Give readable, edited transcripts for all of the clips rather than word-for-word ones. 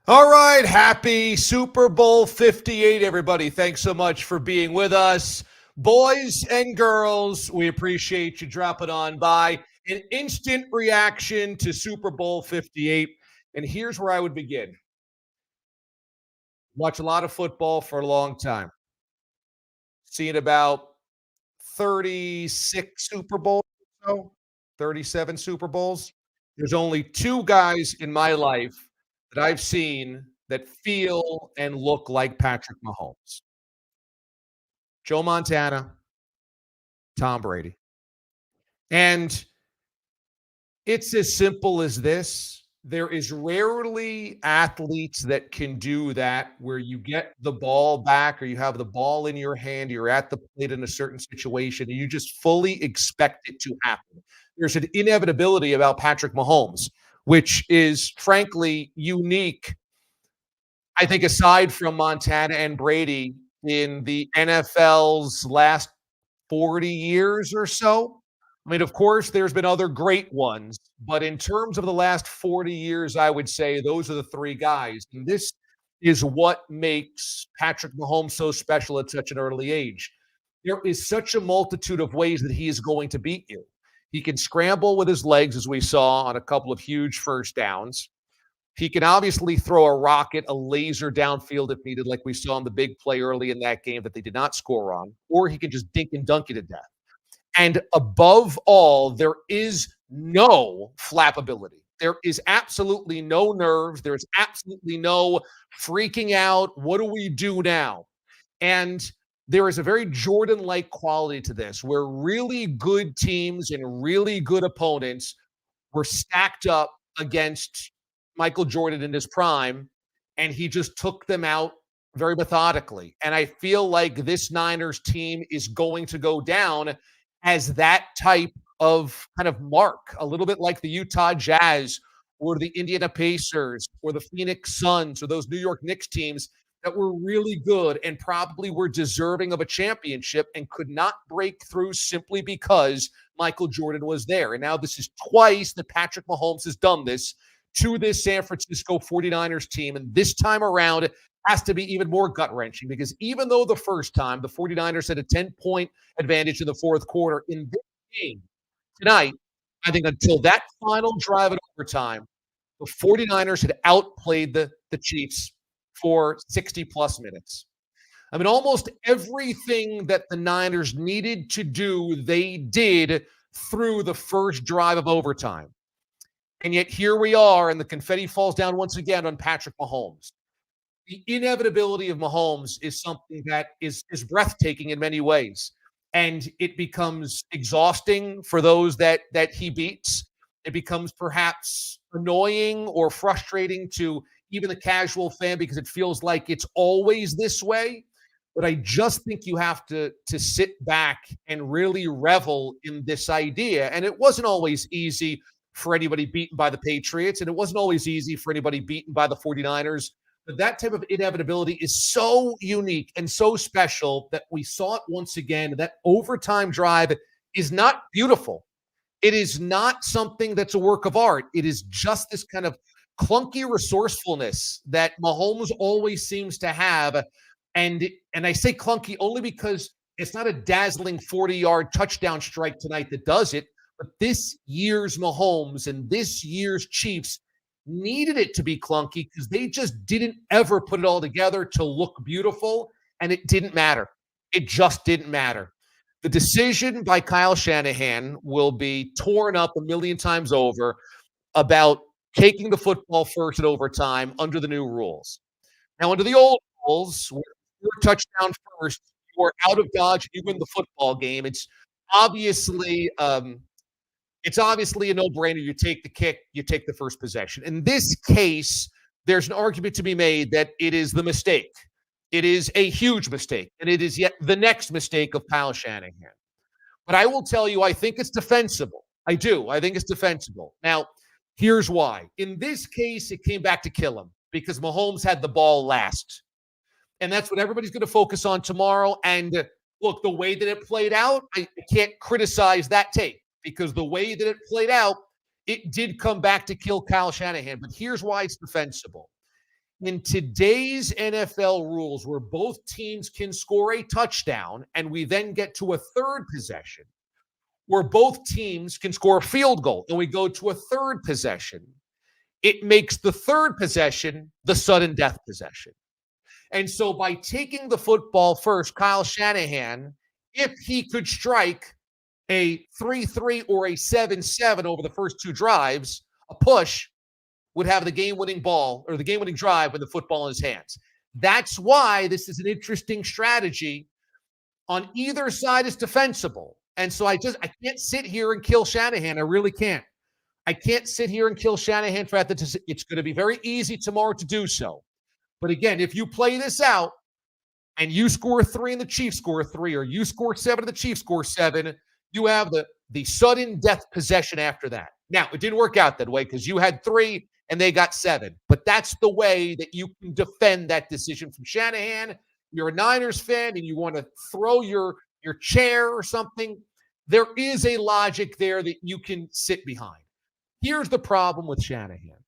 All right, happy Super Bowl 58, everybody. Thanks so much for being with us. Boys and girls, we appreciate you dropping on by. An instant reaction to Super Bowl 58. And here's where I would begin. Watch a lot of football for a long time. Seen about 36 Super Bowls or so, 37 Super Bowls. There's only two guys in my life that I've seen that feel and look like Patrick Mahomes. Joe Montana, Tom Brady. And it's as simple as this. There is rarely athletes that can do that where you get the ball back or you have the ball in your hand, you're at the plate in a certain situation, and you just fully expect it to happen. There's an inevitability about Patrick Mahomes, which is frankly unique, I think, aside from Montana and Brady in the NFL's last 40 years or so. I mean, of course, there's been other great ones, but in terms of the last 40 years, I would say those are the three guys. And this is what makes Patrick Mahomes so special at such an early age. There is such a multitude of ways that he is going to beat you. He can scramble with his legs, as we saw on a couple of huge first downs. He can obviously throw a rocket, a laser downfield if needed, like we saw in the big play early in that game that they did not score on, or he can just dink and dunk you to death. And above all, there is no flappability. There is absolutely no nerves. There's absolutely no freaking out. What do we do now? And there is a very Jordan-like quality to this, where really good teams and really good opponents were stacked up against Michael Jordan in his prime, and he just took them out very methodically. And I feel like this Niners team is going to go down as that type of kind of mark, a little bit like the Utah Jazz or the Indiana Pacers or the Phoenix Suns or those New York Knicks teams that were really good and probably were deserving of a championship and could not break through simply because Michael Jordan was there. And now this is twice that Patrick Mahomes has done this to this San Francisco 49ers team. And this time around, it has to be even more gut-wrenching because even though the first time the 49ers had a 10-point advantage in the fourth quarter, in this game tonight, I think until that final drive in overtime, the 49ers had outplayed the Chiefs for 60-plus minutes. I mean, almost everything that the Niners needed to do, they did through the first drive of overtime. And yet here we are, and the confetti falls down once again on Patrick Mahomes. The inevitability of Mahomes is something that is breathtaking in many ways. And it becomes exhausting for those that he beats. It becomes perhaps annoying or frustrating to even the casual fan because it feels like it's always this way. But I just think you have to sit back and really revel in this idea. And it wasn't always easy for anybody beaten by the Patriots, and it wasn't always easy for anybody beaten by the 49ers. But that type of inevitability is so unique and so special that we saw it once again. That overtime drive is not beautiful. It is not something that's a work of art. It is just this kind of clunky resourcefulness that Mahomes always seems to have. And I say clunky only because it's not a dazzling 40-yard touchdown strike tonight that does it. But this year's Mahomes and this year's Chiefs needed it to be clunky because they just didn't ever put it all together to look beautiful, and it didn't matter. It just didn't matter. The decision by Kyle Shanahan will be torn up a million times over about taking the football first at overtime under the new rules. Now, under the old rules, where you're touchdown first, you are out of dodge, you win the football game. It's obviously a no-brainer. You take the kick, you take the first possession. In this case, there's an argument to be made that it is the mistake. It is a huge mistake, and it is yet the next mistake of Kyle Shanahan. But I will tell you, I think it's defensible. I do. I think it's defensible. Now, here's why. In this case, it came back to kill him because Mahomes had the ball last. And that's what everybody's going to focus on tomorrow. And look, the way that it played out, I can't criticize that take. Because the way that it played out, it did come back to kill Kyle Shanahan. But here's why it's defensible. In today's NFL rules, where both teams can score a touchdown and we then get to a third possession, where both teams can score a field goal and we go to a third possession, it makes the third possession the sudden death possession. And so by taking the football first, Kyle Shanahan, if he could strike a 3-3 or a 7-7 over the first two drives, a push would have the game-winning ball or the game-winning drive with the football in his hands. That's why this is an interesting strategy. On either side is defensible. And so I can't sit here and kill Shanahan. I really can't. I can't sit here and kill Shanahan for that. It's going to be very easy tomorrow to do so. But again, if you play this out and you score 3 and the Chiefs score 3, or you score 7 and the Chiefs score 7, you have the sudden death possession after that. Now, it didn't work out that way because you had 3 and they got 7. But that's the way that you can defend that decision from Shanahan. You're a Niners fan and you want to throw your chair or something. There is a logic there that you can sit behind. Here's the problem with Shanahan.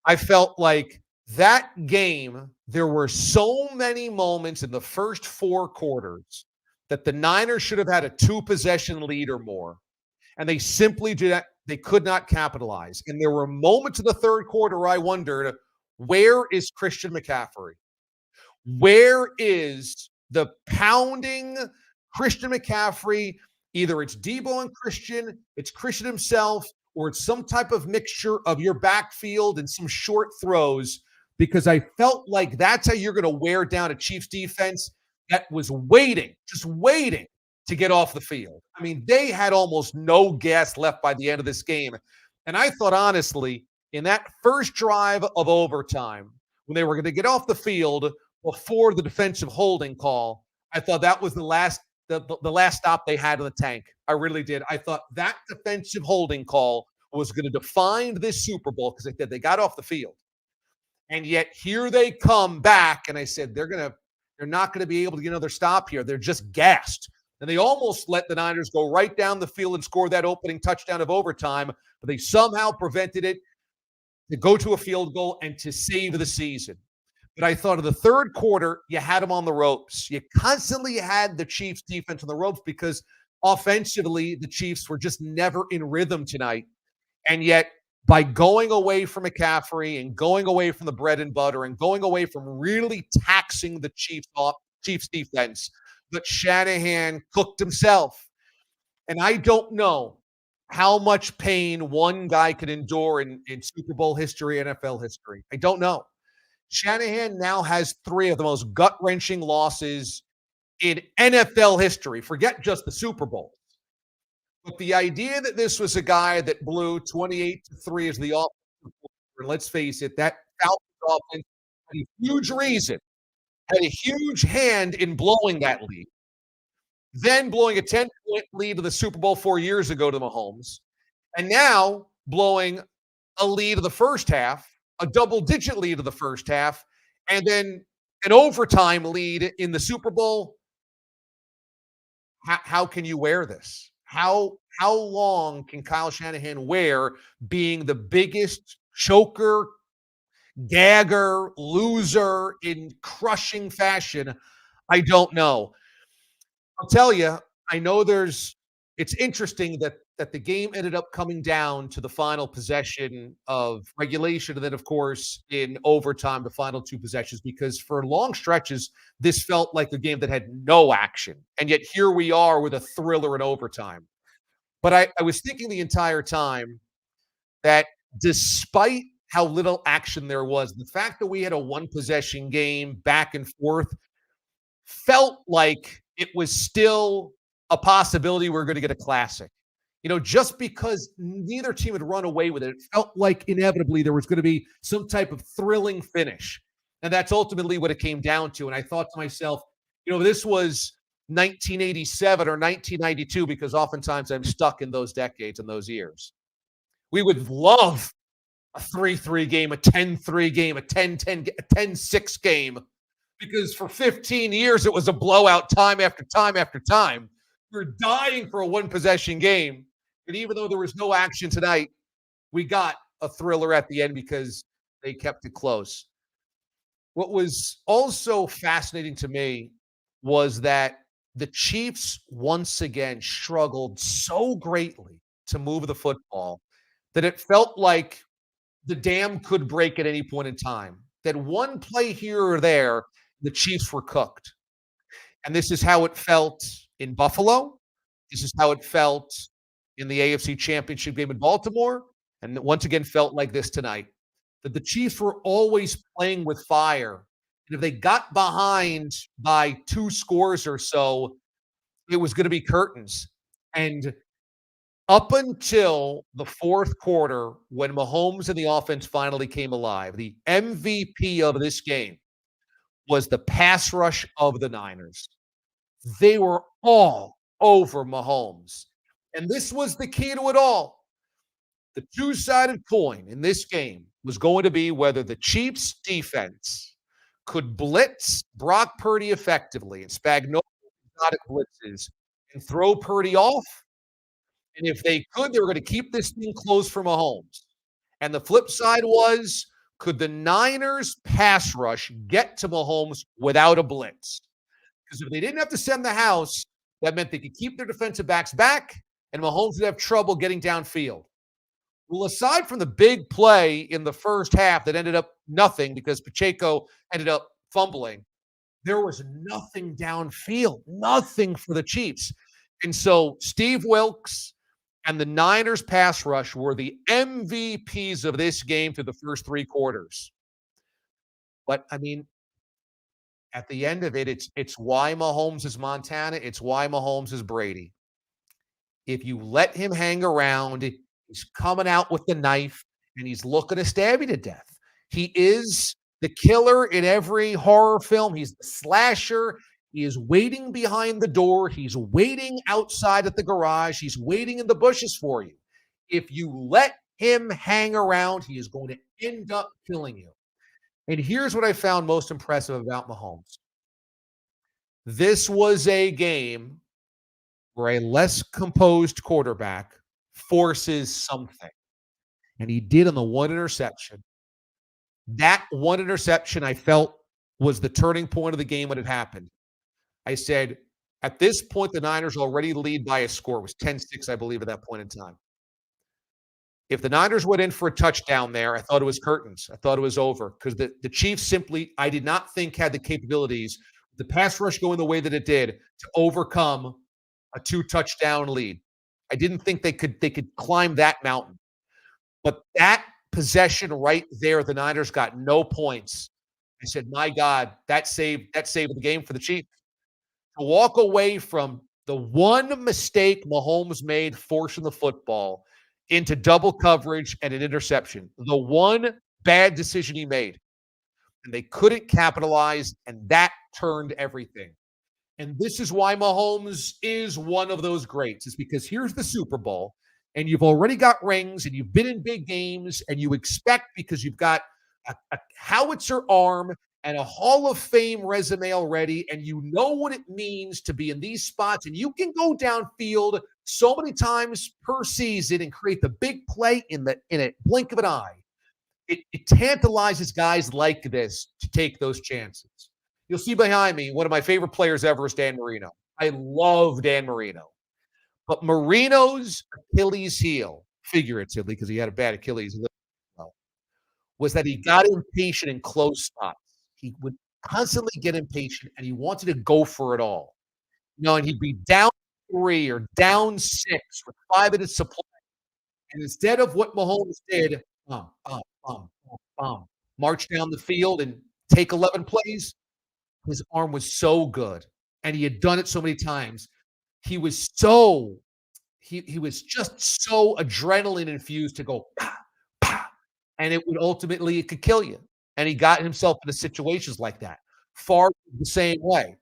I felt like that game, there were so many moments in the first 4 quarters that the Niners should have had a 2-possession lead or more, and they simply did not. They could not capitalize. And there were moments in the third quarter where I wondered, where is Christian McCaffrey? Where is the pounding Christian McCaffrey? Either it's Debo and Christian, it's Christian himself, or it's some type of mixture of your backfield and some short throws, because I felt like that's how you're going to wear down a Chiefs defense that was just waiting to get off the field. I mean, they had almost no gas left by the end of this game. And I thought, honestly, in that first drive of overtime, when they were going to get off the field before the defensive holding call, I thought that was the last stop they had in the tank. I really did. I thought that defensive holding call was going to define this Super Bowl, because they got off the field. And yet here they come back, and I said they're not going to be able to get another stop here. They're just gassed. And they almost let the Niners go right down the field and score that opening touchdown of overtime, but they somehow prevented it to go to a field goal and to save the season. But I thought of the third quarter, you had them on the ropes. You constantly had the Chiefs defense on the ropes because offensively, the Chiefs were just never in rhythm tonight. And yet, by going away from McCaffrey and going away from the bread and butter and going away from really taxing the Chiefs defense, but Shanahan cooked himself. And I don't know how much pain one guy could endure in Super Bowl history, NFL history. I don't know. Shanahan now has 3 of the most gut-wrenching losses in NFL history. Forget just the Super Bowl. But the idea that this was a guy that blew 28-3 as the offensive coordinator, and let's face it, that Falcons offense had a huge reason, had a huge hand in blowing that lead. Then blowing a 10-point lead to the Super Bowl 4 years ago to Mahomes, and now blowing a lead of the first half, a double-digit lead of the first half, and then an overtime lead in the Super Bowl. How can you wear this? How long can Kyle Shanahan wear being the biggest choker, gagger, loser in crushing fashion? I don't know. I'll tell you, I know it's interesting that the game ended up coming down to the final possession of regulation, and then, of course, in overtime, the final 2 possessions, because for long stretches, this felt like a game that had no action. And yet here we are with a thriller in overtime. But I was thinking the entire time that despite how little action there was, the fact that we had a 1-possession game back and forth felt like it was still a possibility we're going to get a classic. Just because neither team had run away with it, it felt like inevitably there was going to be some type of thrilling finish. And that's ultimately what it came down to. And I thought to myself, this was 1987 or 1992, because oftentimes I'm stuck in those decades and those years. We would love a 3-3 game, a 10-3 game, a 10-10, a 10-6 game, because for 15 years it was a blowout time after time after time. We were dying for a 1-possession game. And even though there was no action tonight, we got a thriller at the end because they kept it close. What was also fascinating to me was that the Chiefs once again struggled so greatly to move the football that it felt like the dam could break at any point in time. That one play here or there, the Chiefs were cooked. And this is how it felt in Buffalo. This is how it felt in the AFC Championship game in Baltimore. And once again, felt like this tonight. That the Chiefs were always playing with fire. And if they got behind by 2 scores or so, it was going to be curtains. And up until the fourth quarter, when Mahomes and the offense finally came alive, the MVP of this game was the pass rush of the Niners. They were all over Mahomes. And this was the key to it all. The two-sided coin in this game was going to be whether the Chiefs' defense could blitz Brock Purdy effectively and Spagnuolo exotic blitzes and throw Purdy off. And if they could, they were going to keep this thing close for Mahomes. And the flip side was, could the Niners pass rush get to Mahomes without a blitz? Because if they didn't have to send the house, that meant they could keep their defensive backs back, and Mahomes would have trouble getting downfield. Well, aside from the big play in the first half that ended up nothing because Pacheco ended up fumbling, there was nothing downfield, nothing for the Chiefs. And so Steve Wilks and the Niners pass rush were the MVPs of this game through the first 3 quarters. But, I mean, at the end of it, it's why Mahomes is Montana, it's why Mahomes is Brady. If you let him hang around, he's coming out with the knife, and he's looking to stab you to death. He is the killer in every horror film. He's the slasher. He is waiting behind the door. He's waiting outside at the garage. He's waiting in the bushes for you. If you let him hang around, he is going to end up killing you. And here's what I found most impressive about Mahomes. This was a game where a less composed quarterback forces something. And he did on the one interception. That one interception I felt was the turning point of the game when it happened. I said, at this point, the Niners already lead by a score. It was 10-6, I believe, at that point in time. If the Niners went in for a touchdown there, I thought it was curtains. I thought it was over because the Chiefs simply, I did not think had the capabilities, the pass rush going the way that it did, to overcome a 2-touchdown lead. I didn't think they could climb that mountain. But that possession right there, the Niners got no points. I said, my God, that saved the game for the Chiefs. To walk away from the one mistake Mahomes made forcing the football into double coverage and an interception, the one bad decision he made, and they couldn't capitalize, and that turned everything. And this is why Mahomes is one of those greats. Is because here's the Super Bowl, and you've already got rings, and you've been in big games, and you expect because you've got a howitzer arm and a Hall of Fame resume already, and you know what it means to be in these spots, and you can go downfield so many times per season and create the big play in a blink of an eye. It tantalizes guys like this to take those chances. You'll see behind me, one of my favorite players ever is Dan Marino. I love Dan Marino. But Marino's Achilles heel, figuratively, because he had a bad Achilles heel, was that he got impatient in close spots. He would constantly get impatient, and he wanted to go for it all. And he'd be down 3 or down 6 with 5 minutes to play. And instead of what Mahomes did, march down the field and take 11 plays, his arm was so good, and he had done it so many times. He was so he was just so adrenaline infused to go, "Pah, pah," and it could kill you. And he got himself into situations like that. Favre the same way.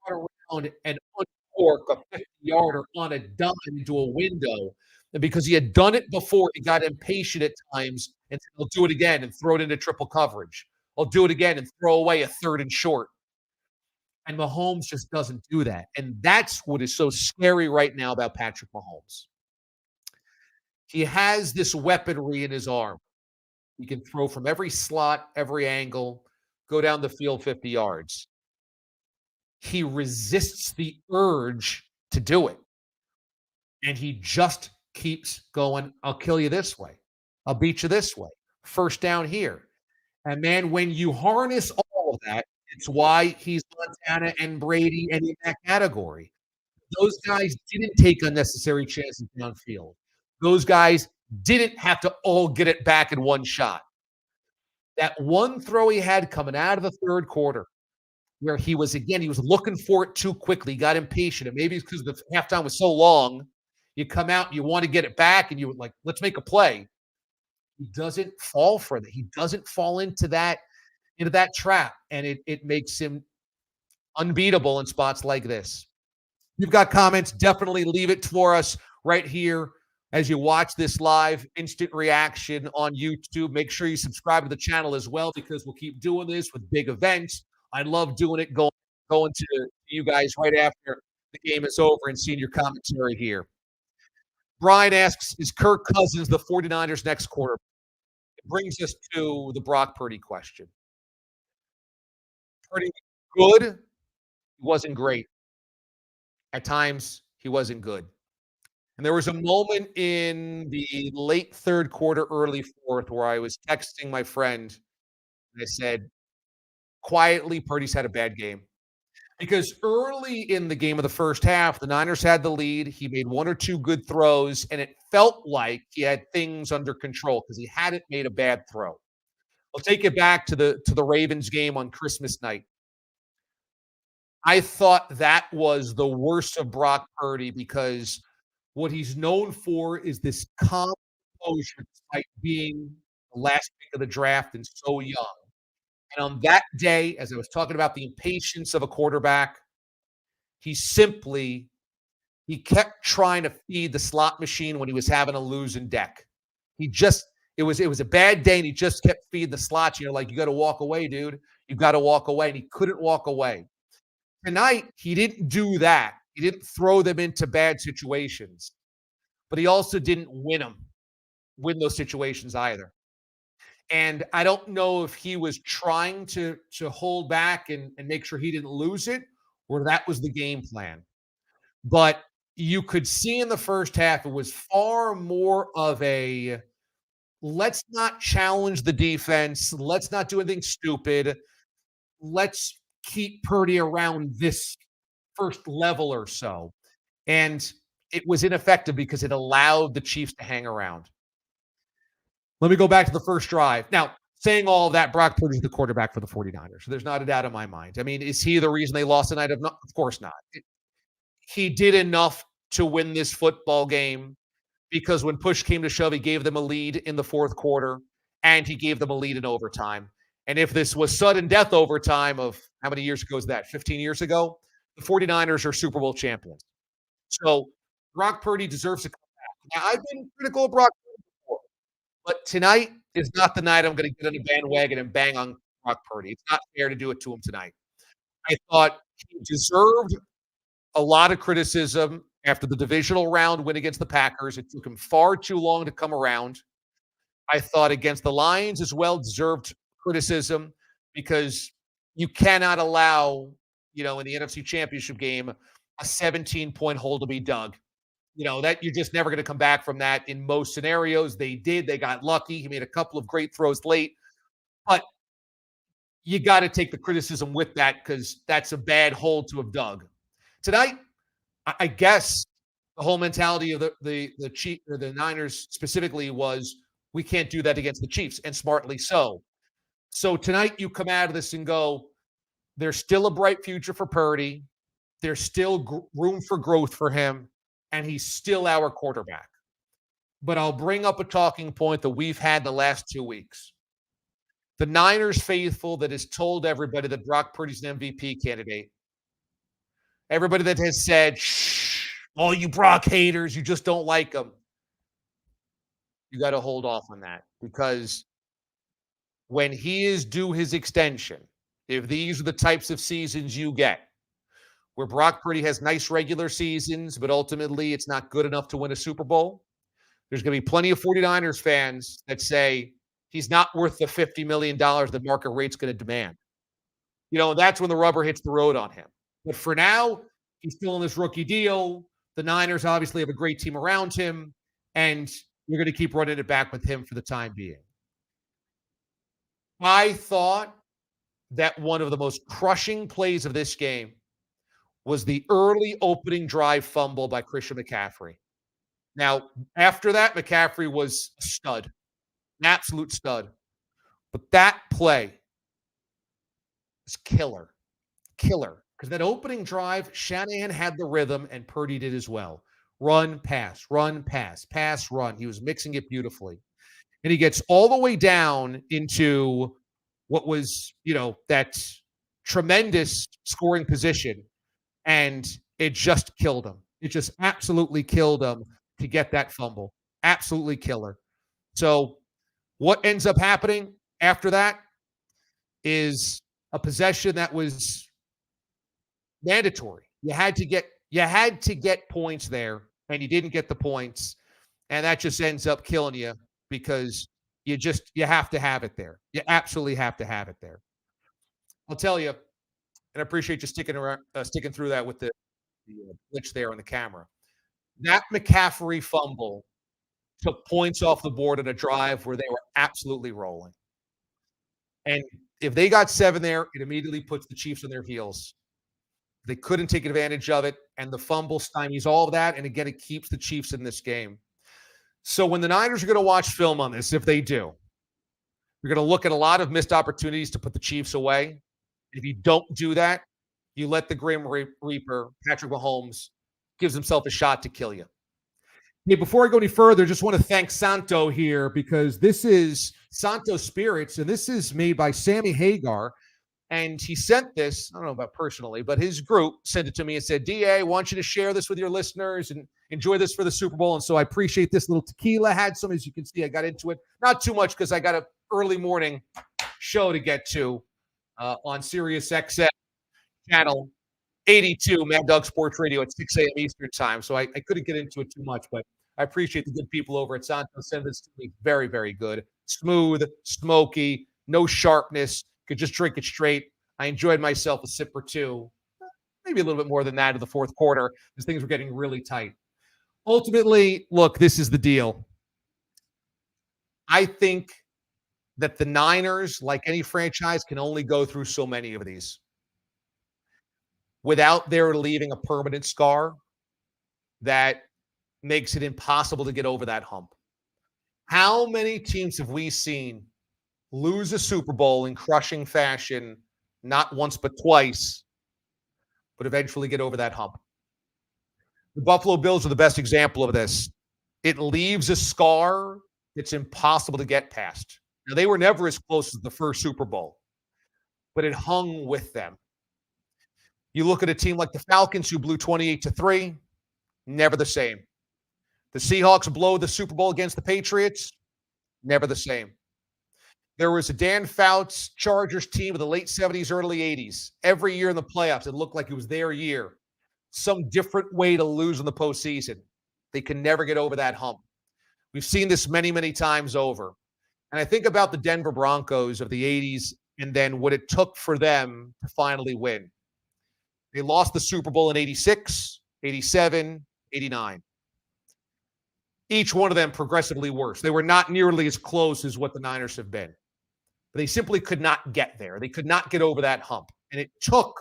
Around and uncork a 50-yarder on a dime into a window, and because he had done it before, he got impatient at times and said, "I'll do it again," and throw it into triple coverage. "I'll do it again," and throw away a 3rd and short. And Mahomes just doesn't do that. And that's what is so scary right now about Patrick Mahomes. He has this weaponry in his arm. He can throw from every slot, every angle. go down the field 50 yards. He resists the urge to do it. And he just keeps going, I'll kill you this way. I'll beat you this way. First down here. And man, when you harness all of that, it's why he's Montana and Brady and in that category. Those guys didn't take unnecessary chances downfield. Those guys didn't have to all get it back in one shot. That one throw he had coming out of the third quarter, where he was looking for it too quickly, got impatient, and maybe it's because the halftime was so long, you come out and you want to get it back, and you would like, let's make a play. He doesn't fall for that. He doesn't fall into that trap, and it makes him unbeatable in spots like this. You've got comments, definitely leave it for us right here as you watch this live instant reaction on YouTube. Make sure you subscribe to the channel as well, because we'll keep doing this with big events. I love doing it, going to you guys right after the game is over and seeing your commentary here. Brian asks, is Kirk Cousins the 49ers' next quarterback? It brings us to the Brock Purdy question. Purdy was good. He wasn't great. At times, he wasn't good. And there was a moment in the late third quarter, early fourth, where I was texting my friend, and I said, quietly, Purdy's had a bad game. Because early in the game of the first half, the Niners had the lead. He made one or two good throws, and it felt like he had things under control because he hadn't made a bad throw. I'll take it back to the Ravens game on Christmas night. I thought that was the worst of Brock Purdy, because what he's known for is this calm composure despite being the last pick of the draft and so young. And on that day, as I was talking about the impatience of a quarterback, he kept trying to feed the slot machine when he was having a losing deck. It was a bad day, and he just kept feeding the slots. You're like, you got to walk away, dude. You got to walk away. And he couldn't walk away. Tonight, he didn't do that. He didn't throw them into bad situations, but he also didn't win those situations either. And I don't know if he was trying to hold back and make sure he didn't lose it, or that was the game plan. But you could see in the first half, it was far more of a, let's not challenge the defense. Let's not do anything stupid. Let's keep Purdy around this first level or so. And it was ineffective because it allowed the Chiefs to hang around. Let me go back to the first drive. Now, saying all of that, Brock Purdy's the quarterback for the 49ers. So there's not a doubt in my mind. I mean, is he the reason they lost tonight? Of course not. He did enough to win this football game, because when push came to shove, he gave them a lead in the fourth quarter, and he gave them a lead in overtime. And if this was sudden death overtime of how many years ago is that? 15 years ago? The 49ers are Super Bowl champions. So Brock Purdy deserves to come back. Now, I've been critical of Brock Purdy before, but tonight is not the night I'm going to get on the bandwagon and bang on Brock Purdy. It's not fair to do it to him tonight. I thought he deserved a lot of criticism after the divisional round win against the Packers. It took him far too long to come around. I thought against the Lions as well deserved criticism, because you cannot allow, in the NFC Championship game, a 17-point hole to be dug. That you're just never going to come back from that in most scenarios. They did. They got lucky. He made a couple of great throws late. But you got to take the criticism with that, because that's a bad hole to have dug. Tonight, I guess the whole mentality of the Chiefs, or the Niners specifically, was we can't do that against the Chiefs, and smartly so. So tonight you come out of this and go, there's still a bright future for Purdy. There's still room for growth for him, and he's still our quarterback. But I'll bring up a talking point that we've had the last 2 weeks. The Niners faithful that has told everybody that Brock Purdy's an MVP candidate. Everybody that has said, shh, all you Brock haters, you just don't like him. You got to hold off on that, because when he is due his extension, if these are the types of seasons you get, where Brock Purdy has nice regular seasons, but ultimately it's not good enough to win a Super Bowl, there's going to be plenty of 49ers fans that say he's not worth the $50 million the market rate's going to demand. That's when the rubber hits the road on him. But for now, he's still in this rookie deal. The Niners obviously have a great team around him, and you're going to keep running it back with him for the time being. I thought that one of the most crushing plays of this game was the early opening drive fumble by Christian McCaffrey. Now, after that, McCaffrey was a stud, an absolute stud. But that play was killer. Because that opening drive, Shanahan had the rhythm, and Purdy did as well. Run, pass, run, pass, pass, run. He was mixing it beautifully. And he gets all the way down into what was, that tremendous scoring position, and it just killed him. It just absolutely killed him to get that fumble. Absolutely killer. So what ends up happening after that is a possession that was mandatory. You had to get points there, and you didn't get the points, and that just ends up killing you because you have to have it there. You absolutely have to have it there. I'll tell you, and I appreciate you sticking through that with the glitch there on the camera. That McCaffrey fumble took points off the board in a drive where they were absolutely rolling. And if they got 7 there, it immediately puts the Chiefs on their heels. They couldn't take advantage of it, and the fumble stymies all of that, and again, it keeps the Chiefs in this game. So when the Niners are going to watch film on this, if they do, you're going to look at a lot of missed opportunities to put the Chiefs away. If you don't do that, you let the Grim Reaper, Patrick Mahomes, gives himself a shot to kill you. Hey, before I go any further, just want to thank Santo here because this is Santo Spirits, and this is made by Sammy Hagar. And he sent this, I don't know about personally, but his group sent it to me and said, DA, I want you to share this with your listeners and enjoy this for the Super Bowl. And so I appreciate this little tequila. Had some, as you can see, I got into it. Not too much because I got an early morning show to get to on Sirius XM channel 82, Mad Dog Sports Radio at 6 a.m. Eastern time. So I couldn't get into it too much, but I appreciate the good people over at Santo. Send this to me. Very, very good. Smooth, smoky, no sharpness. Could just drink it straight. I enjoyed myself a sip or two, maybe a little bit more than that in the fourth quarter as things were getting really tight. Ultimately, look, this is the deal. I think that the Niners, like any franchise, can only go through so many of these without their leaving a permanent scar that makes it impossible to get over that hump. How many teams have we seen lose a Super Bowl in crushing fashion, not once but twice, but eventually get over that hump? The Buffalo Bills are the best example of this. It leaves a scar that's impossible to get past. Now, they were never as close as the first Super Bowl, but it hung with them. You look at a team like the Falcons who blew 28-3, never the same. The Seahawks blow the Super Bowl against the Patriots, never the same. There was a Dan Fouts Chargers team of the late 70s, early 80s. Every year in the playoffs, it looked like it was their year. Some different way to lose in the postseason. They can never get over that hump. We've seen this many, many times over. And I think about the Denver Broncos of the 80s and then what it took for them to finally win. They lost the Super Bowl in 86, 87, 89. Each one of them progressively worse. They were not nearly as close as what the Niners have been. But they simply could not get there. They could not get over that hump. And it took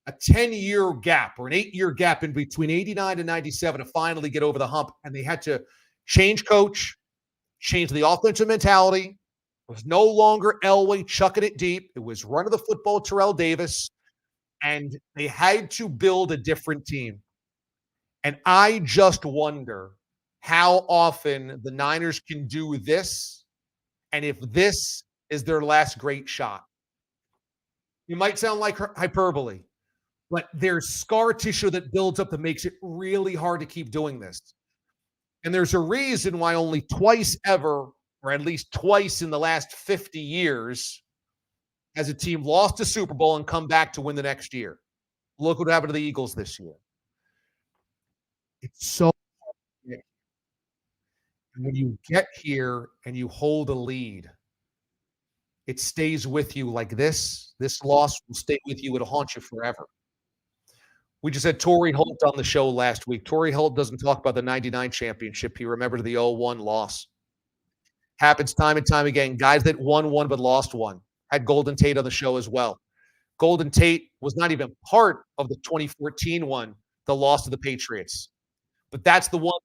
a 10-year gap or an 8-year gap in between 89 and 97 to finally get over the hump. And they had to change coach, change the offensive mentality. It was no longer Elway chucking it deep. It was run of the football, Terrell Davis. And they had to build a different team. And I just wonder how often the Niners can do this and if this is their last great shot. It might sound like hyperbole, but there's scar tissue that builds up that makes it really hard to keep doing this. And there's a reason why only twice ever, or at least twice in the last 50 years, has a team lost a Super Bowl and come back to win the next year. Look what happened to the Eagles this year. It's so hard. And when you get here and you hold a lead, it stays with you like this. This loss will stay with you. It'll haunt you forever. We just had Torrey Holt on the show last week. Torrey Holt doesn't talk about the 99 championship. He remembered the 0-1 loss. Happens time and time again. Guys that won one but lost one. Had Golden Tate on the show as well. Golden Tate was not even part of the 2014 one, the loss to the Patriots. But that's the one,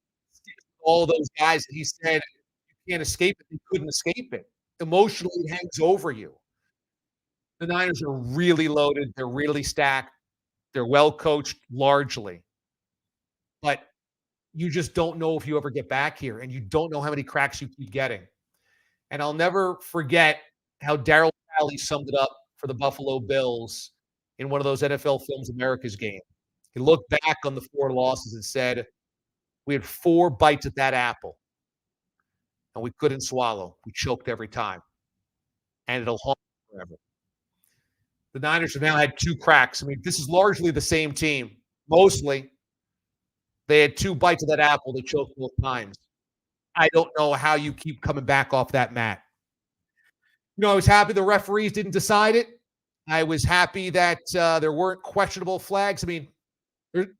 all those guys that he said, you can't escape it. He couldn't escape it. Emotionally, it hangs over you. The Niners are really loaded. They're really stacked. They're well coached largely. But you just don't know if you ever get back here, and you don't know how many cracks you keep getting. And I'll never forget how Darryl Talley summed it up for the Buffalo Bills in one of those NFL Films America's games. He looked back on the 4 losses and said, we had 4 bites at that apple, and we couldn't swallow. We choked every time, and it'll haunt us forever. The Niners have now had 2 cracks. I mean, this is largely the same team, mostly. They had 2 bites of that apple. They choked both times. I don't know how you keep coming back off that mat. I was happy the referees didn't decide it. I was happy that there weren't questionable flags. I mean,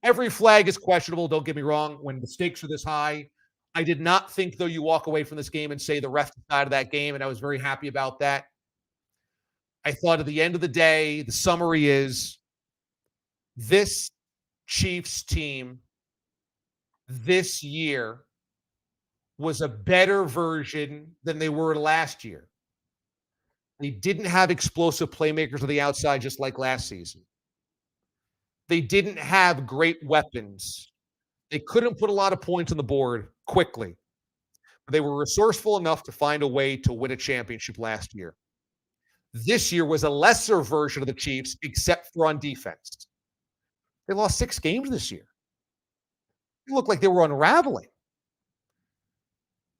every flag is questionable, don't get me wrong, when the stakes are this high. I did not think, though, you walk away from this game and say the ref decided that game, and I was very happy about that. I thought at the end of the day, the summary is this Chiefs team this year was a better version than they were last year. They didn't have explosive playmakers on the outside just like last season. They didn't have great weapons. They couldn't put a lot of points on the board quickly. But they were resourceful enough to find a way to win a championship last year. This year was a lesser version of the Chiefs, except for on defense. They lost 6 games this year. It looked like they were unraveling.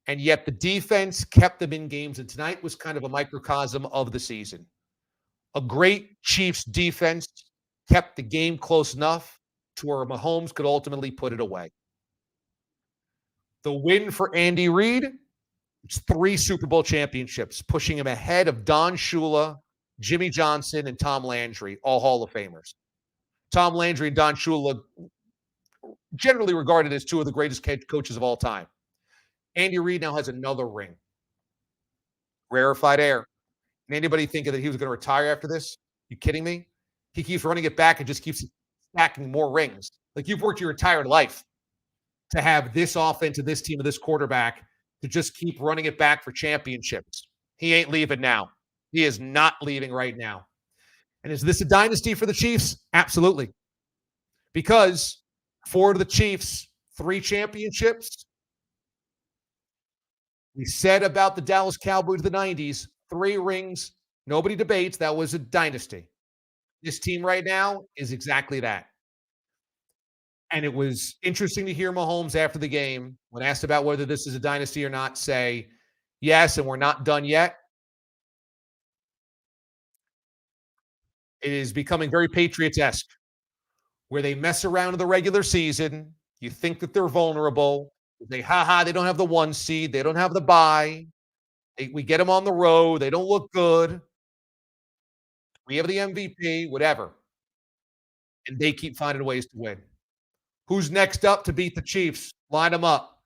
And yet the defense kept them in games, and tonight was kind of a microcosm of the season. A great Chiefs defense kept the game close enough to where Mahomes could ultimately put it away. The win for Andy Reid, it's 3 Super Bowl championships, pushing him ahead of Don Shula, Jimmy Johnson, and Tom Landry, all Hall of Famers. Tom Landry and Don Shula generally regarded as 2 of the greatest coaches of all time. Andy Reid now has another ring. Rarefied air. And anybody thinking that he was going to retire after this? You kidding me? He keeps running it back and just keeps stacking more rings. Like, you've worked your entire life to have this offense and this team and this quarterback to just keep running it back for championships. He ain't leaving now. He is not leaving right now. And is this a dynasty for the Chiefs? Absolutely. Because for the Chiefs, 3 championships. We said about the Dallas Cowboys of the 90s, 3 rings, nobody debates, that was a dynasty. This team right now is exactly that. And it was interesting to hear Mahomes after the game, when asked about whether this is a dynasty or not, say, yes, and we're not done yet. It is becoming very Patriots-esque, where they mess around in the regular season. You think that they're vulnerable. They don't have the 1 seed. They don't have the bye. We get them on the road. They don't look good. We have the MVP, whatever. And they keep finding ways to win. Who's next up to beat the Chiefs? Line them up.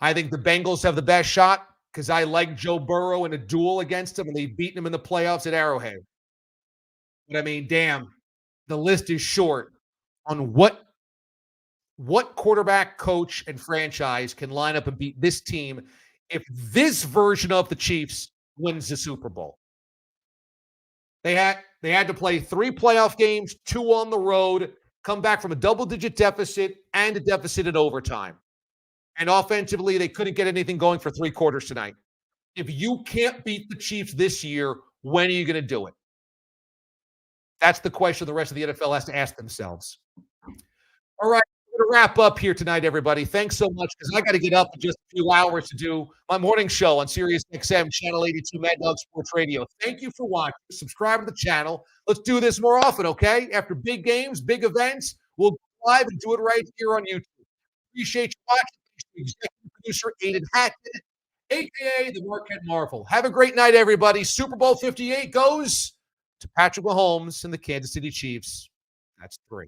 I think the Bengals have the best shot because I like Joe Burrow in a duel against them, and they've beaten him in the playoffs at Arrowhead. But I mean, damn, the list is short on what quarterback, coach, and franchise can line up and beat this team if this version of the Chiefs wins the Super Bowl. They had to play 3 playoff games, 2 on the road, come back from a double-digit deficit and a deficit in overtime. And offensively, they couldn't get anything going for 3 quarters tonight. If you can't beat the Chiefs this year, when are you going to do it? That's the question the rest of the NFL has to ask themselves. All right, we're going to wrap up here tonight, everybody. Thanks so much, because I got to get up in just a few hours to do my morning show on Sirius XM, Channel 82, Mad Dog Sports Radio. Thank you for watching. Subscribe to the channel. Let's do this more often, okay? After big games, big events, we'll go live and do it right here on YouTube. Appreciate you watching. Executive producer Aiden Hackett. AKA the Marquette Marvel. Have a great night, everybody. Super Bowl 58 goes to Patrick Mahomes and the Kansas City Chiefs. That's 3.